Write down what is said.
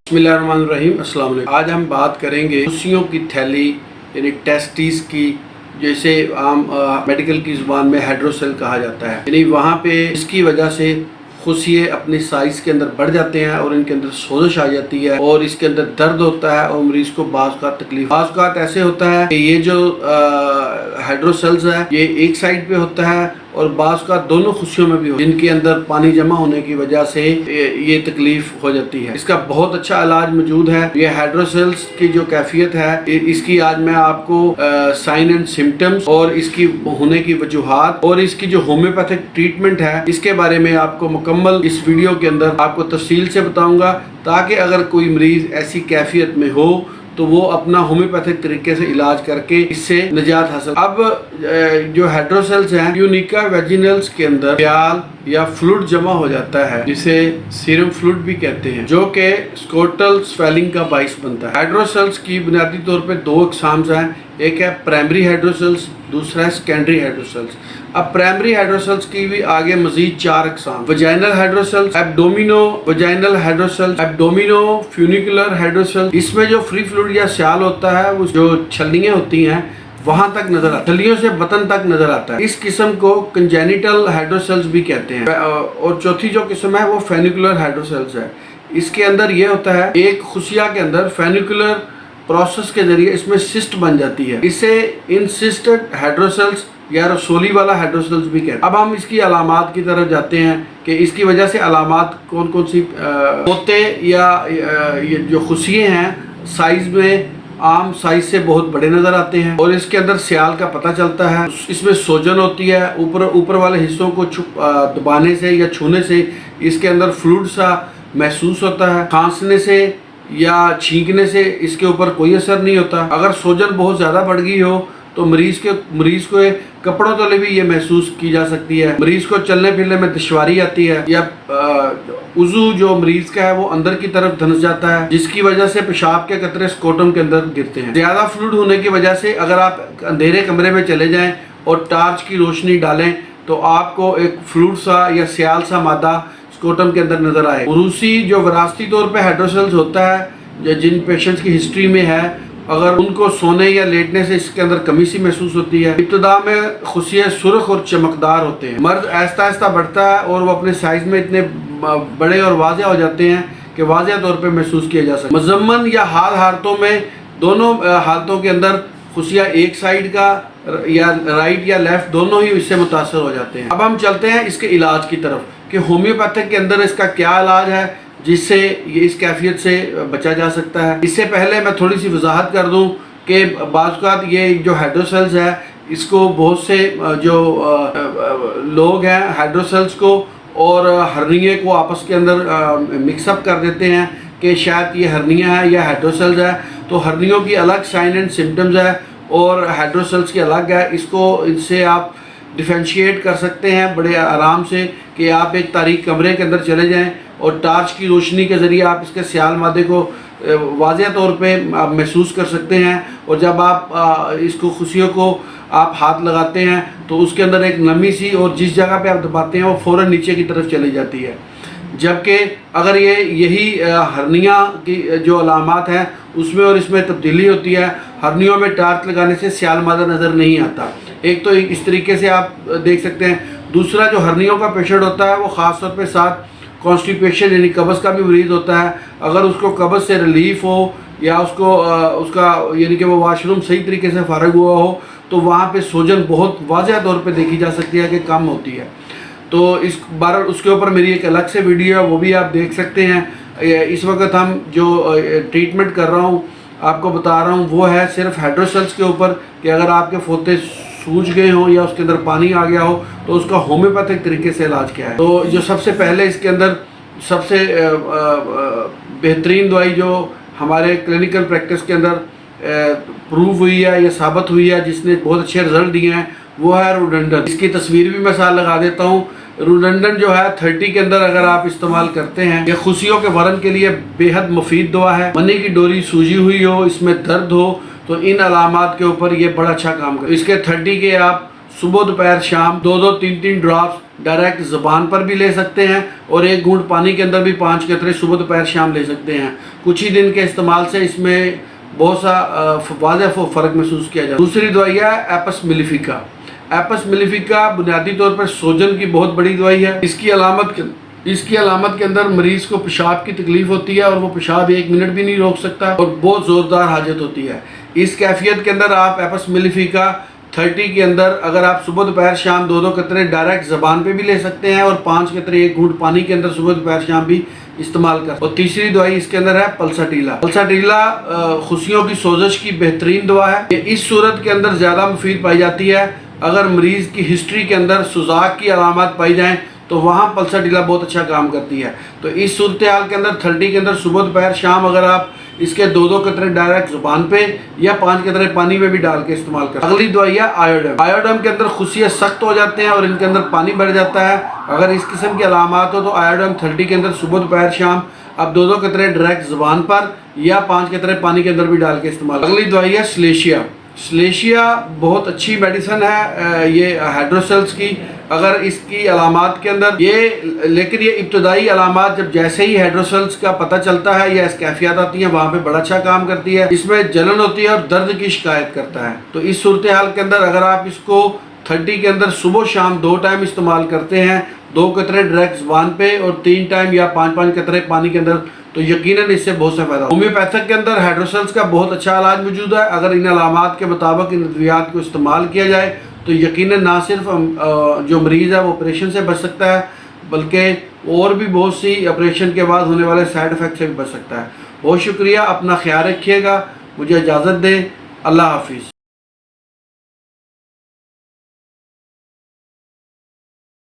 बिस्मिल्लाहिर्रहमानिर्रहीम। अस्सलाम वालेकुम। आज हम बात करेंगे खुशियों की थैली यानी टेस्टिस की, जैसे आम मेडिकल की ज़ुबान में हाइड्रोसेल कहा जाता है। यानी वहाँ पे इसकी वजह से खुशिये अपनी साइज़ के अंदर बढ़ जाते हैं और इनके अंदर सोजिश आ जाती है और इसके अंदर दर्द होता है और मरीज़ को बाज़ का तकलीफ। बाज़ का ऐसे होता है कि ये जो हाइड्रोसेल्स है ये एक साइड पे होता है और बाज़ का दोनों खुशियों में भी हो, जिनके अंदर पानी जमा होने की वजह से ये तकलीफ हो जाती है। इसका बहुत अच्छा इलाज मौजूद है। ये हाइड्रोसेल्स की जो कैफियत है इसकी आज मैं आपको साइन एंड सिम्टम्स और इसकी होने की वजूहात और इसकी जो होम्योपैथिक ट्रीटमेंट है इसके बारे में आपको मुकम्मल इस वीडियो के अंदर आपको तफसील से बताऊंगा, ताकि अगर कोई मरीज ऐसी कैफियत में हो तो वो अपना होम्योपैथिक तरीके से इलाज करके इससे निजात हासिल। अब जो हाइड्रोसेल्स हैं ट्यूनिका वेजिनल्स के अंदर प्याल या फ्लूइड जमा हो जाता है, जिसे सीरम फ्लूइड भी कहते हैं, जो कि स्कोटल स्वेलिंग का बाइस बनता है। हाइड्रोसेल्स की बुनियादी तौर पे दो इकसाम्स हैं, एक है प्राइमरी हाइड्रोसेल्स, दूसरा है सेकेंडरी हाइड्रोसेल्स। अब प्राइमरी हाइड्रोसेल्स की भी आगे मजीद चार इकसाम: वजाइनल हाइड्रोसेल्स, एब्डोमिनो वजाइनल हाइड्रोसेल्स, एब्डोमिनो फ्यूनिकुलर हाइड्रोसेल्स। इसमें जो फ्री फ्लूइड या स्याल होता है वो जो छल्लियाँ होती हैं वहां तक नजर आता है, छल्लियों से बतन तक नजर आता है। इस किस्म को कंजेनिटल हाइड्रोसेल्स भी कहते हैं। और चौथी जो किस्म है वो फेनिकुलर हाइड्रोसेल्स है। इसके अंदर ये होता है एक खुशिया के अंदर फेनिकुलर प्रोसेस के जरिए इसमें सिस्ट बन जाती है, इसे इनसिस्टेड हाइड्रोसेल्स या रसोली वाला हाइड्रोसेल्स भी कहते हैं। अब हम इसकी अलामात की तरफ जाते हैं कि इसकी वजह से अलामात कौन कौन सी होते या ये जो खुशिये हैं साइज में आम साइज से बहुत बड़े नजर आते हैं और इसके अंदर स्याल का पता चलता है। इसमें सोजन होती है, ऊपर वाले हिस्सों को दबाने से या छूने से इसके अंदर फ्लूइड सा महसूस होता है। खांसने से या छींकने से इसके ऊपर कोई असर नहीं होता। अगर सोजन बहुत ज़्यादा बढ़ गई हो तो मरीज को कपड़ों तले भी ये महसूस की जा सकती है। मरीज को चलने फिरने में दुश्वारी आती है या उज़ू जो मरीज का है वो अंदर की तरफ धंस जाता है, जिसकी वजह से पेशाब के कतरे स्कोटम के अंदर गिरते हैं। ज़्यादा फ्लूइड होने की वजह से अगर आप अंधेरे कमरे में चले जाएं और टार्च की रोशनी डालें तो आपको एक फ्लूइड सा या स्याल सा मादा स्कोटम के अंदर नजर आए। उरूसी जो विरासती तौर पे हाइड्रोसेल्स होता है, जिन पेशेंट्स की हिस्ट्री में है, अगर उनको सोने या लेटने से इसके अंदर कमी सी महसूस होती है। इब्तिदा में खुशियाँ सुर्ख और चमकदार होते हैं। मर्द आहिस्ता आहिस्ता बढ़ता है और वो अपने साइज में इतने बड़े और वाज़ेह हो जाते हैं कि वाज़ेह तौर पे महसूस किया जा सकता है। मज़म्मन या हाल हालतों में, दोनों हालतों के अंदर खुशियाँ एक साइड का या राइट या लेफ्ट दोनों ही इससे मुतासर हो जाते हैं। अब हम चलते हैं इसके इलाज की तरफ कि होम्योपैथिक के अंदर इसका क्या इलाज है जिससे ये इस कैफियत से बचा जा सकता है। इससे पहले मैं थोड़ी सी वजाहत कर दूं कि बाज़ ये जो हाइड्रोसेल्स है इसको बहुत से जो लोग हैं हाइड्रोसेल्स को और हर्निया को आपस के अंदर मिक्सअप कर देते हैं कि शायद ये हर्निया है या हाइड्रोसेल्स है। तो हर्नियों की अलग साइन एंड सिम्टम्स है और हाइड्रोसेल्स की अलग है। इनसे आप डिफरेंशिएट कर सकते हैं बड़े आराम से कि आप एक तारीक कमरे के अंदर चले जाएं और टार्च की रोशनी के ज़रिए आप इसके स्याल मादे को वाज़ेह तौर पे आप महसूस कर सकते हैं। और जब आप इसको खुशियों को आप हाथ लगाते हैं तो उसके अंदर एक नमी सी और जिस जगह पे आप दबाते हैं वो फ़ौरन नीचे की तरफ चली जाती है। जबकि अगर यही हर्निया की जो अलामात हैं उसमें और इसमें तब्दीली होती है, हर्नियों में टार्च लगाने से स्याल मादा नज़र नहीं आता। एक तो इस तरीके से आप देख सकते हैं। दूसरा, जो हर्नियों का पेशेंट होता है वो ख़ास तौर पे साथ कॉन्स्टिपेशन यानी कब्ज़ का भी मरीज़ होता है। अगर उसको कब्ज़ से रिलीफ हो या उसका यानी कि वो वाशरूम सही तरीके से फ़ारिग हुआ हो तो वहाँ पे सोजन बहुत वाज़ेह तौर पे देखी जा सकती है कि कम होती है। तो इस बार उसके ऊपर मेरी एक अलग से वीडियो है, वो भी आप देख सकते हैं। इस वक्त हम जो ट्रीटमेंट कर रहा हूँ आपको बता रहा हूँ वो है सिर्फ हाइड्रोसेल्स के ऊपर कि अगर आपके फोते सूज गए हों या उसके अंदर पानी आ गया हो तो उसका होम्योपैथिक तरीके से इलाज क्या है। तो जो सबसे पहले इसके अंदर सबसे बेहतरीन दवाई जो हमारे क्लिनिकल प्रैक्टिस के अंदर प्रूव हुई है या साबित हुई है, जिसने बहुत अच्छे रिजल्ट दिए हैं, वो है रोडेंडन। इसकी तस्वीर भी मैं साथ लगा देता हूँ। रोडेंडन जो है 30 के अंदर अगर आप इस्तेमाल करते हैं, ये खुशियों के वरन के लिए बेहद मुफीद दवा है। मनी की डोरी सूजी हुई हो, इसमें दर्द हो तो इन अलामात के ऊपर ये बड़ा अच्छा काम करे। इसके 30 के आप सुबह दोपहर शाम 2-2 3-3 ड्रॉप्स ڈائریکٹ زبان پر بھی لے سکتے ہیں اور ایک گھونٹ پانی کے اندر بھی 5 قطرے صبح دوپہر شام لے سکتے ہیں۔ کچھ ہی دن کے استعمال سے اس میں بہت سا واضح فرق محسوس کیا جاتا ہے۔ دوسری دوائی ہے ایپس میلیفیکا۔ ایپس میلیفیکا بنیادی طور پر سوجن کی بہت بڑی دوائی ہے۔ اس کی علامت کے اندر مریض کو پیشاب کی تکلیف ہوتی ہے اور وہ پیشاب 1 منٹ بھی نہیں روک سکتا اور بہت زوردار حاجت ہوتی ہے۔ اس کیفیت کے اندر آپ ایپس میلیفیکا 30 کے اندر اگر آپ صبح دوپہر شام 2 قطرے ڈائریکٹ زبان پہ بھی لے سکتے ہیں اور 5 قطرے ایک گھونٹ پانی کے اندر صبح دوپہر شام بھی استعمال کر۔ اور تیسری دوائی اس کے اندر ہے پلساٹیلا۔ پلساٹیلا خصیوں کی سوزش کی بہترین دوا ہے۔ یہ اس صورت کے اندر زیادہ مفید پائی جاتی ہے اگر مریض کی ہسٹری کے اندر سوزاک کی علامات پائی جائیں تو وہاں پلساٹیلا بہت اچھا کام کرتی ہے۔ تو اس صورتحال کے اندر 30 کے اندر صبح دوپہر شام اگر آپ اس کے 2 قطرے ڈائریکٹ زبان پہ یا 5 قطرے پانی میں بھی ڈال کے استعمال کریں۔ اگلی دوائی ہے آیوڈم۔ آیوڈم کے اندر خصیے سخت ہو جاتے ہیں اور ان کے اندر پانی بڑھ جاتا ہے۔ اگر اس قسم کی علامات ہو تو آیوڈم 30 کے اندر صبح دوپہر شام آپ 2 قطرے ڈائریکٹ زبان پر یا 5 قطرے پانی کے اندر بھی ڈال کے استعمال کریں۔ اگلی دوائی ہے سلیشیا۔ سلیشیا بہت اچھی میڈیسن ہے یہ ہائیڈروسیلز کی۔ اگر اس کی علامات کے اندر لیکن یہ ابتدائی علامات جب جیسے ہی ہائیڈروسیلز کا پتہ چلتا ہے یا اس کیفیات آتی ہیں وہاں پہ بڑا اچھا کام کرتی ہے۔ اس میں جلن ہوتی ہے اور درد کی شکایت کرتا ہے۔ تو اس صورتحال کے اندر اگر آپ اس کو 30 کے اندر صبح شام 2 ٹائم استعمال کرتے ہیں 2 قطرے ڈائریکٹ زبان پہ اور 3 ٹائم یا 5 قطرے پانی کے اندر تو یقیناً اس سے بہت سا فائدہ۔ ہومیوپیتھک کے اندر ہائیڈروسیلز کا بہت اچھا علاج موجود ہے۔ اگر ان علامات کے مطابق ان ادویات کو استعمال کیا جائے تو یقیناً نہ صرف جو مریض ہے وہ آپریشن سے بچ سکتا ہے بلکہ اور بھی بہت سی آپریشن کے بعد ہونے والے سائیڈ افیکٹ سے بھی بچ سکتا ہے۔ بہت شکریہ، اپنا خیال رکھیے گا، مجھے اجازت دیں، اللہ حافظ۔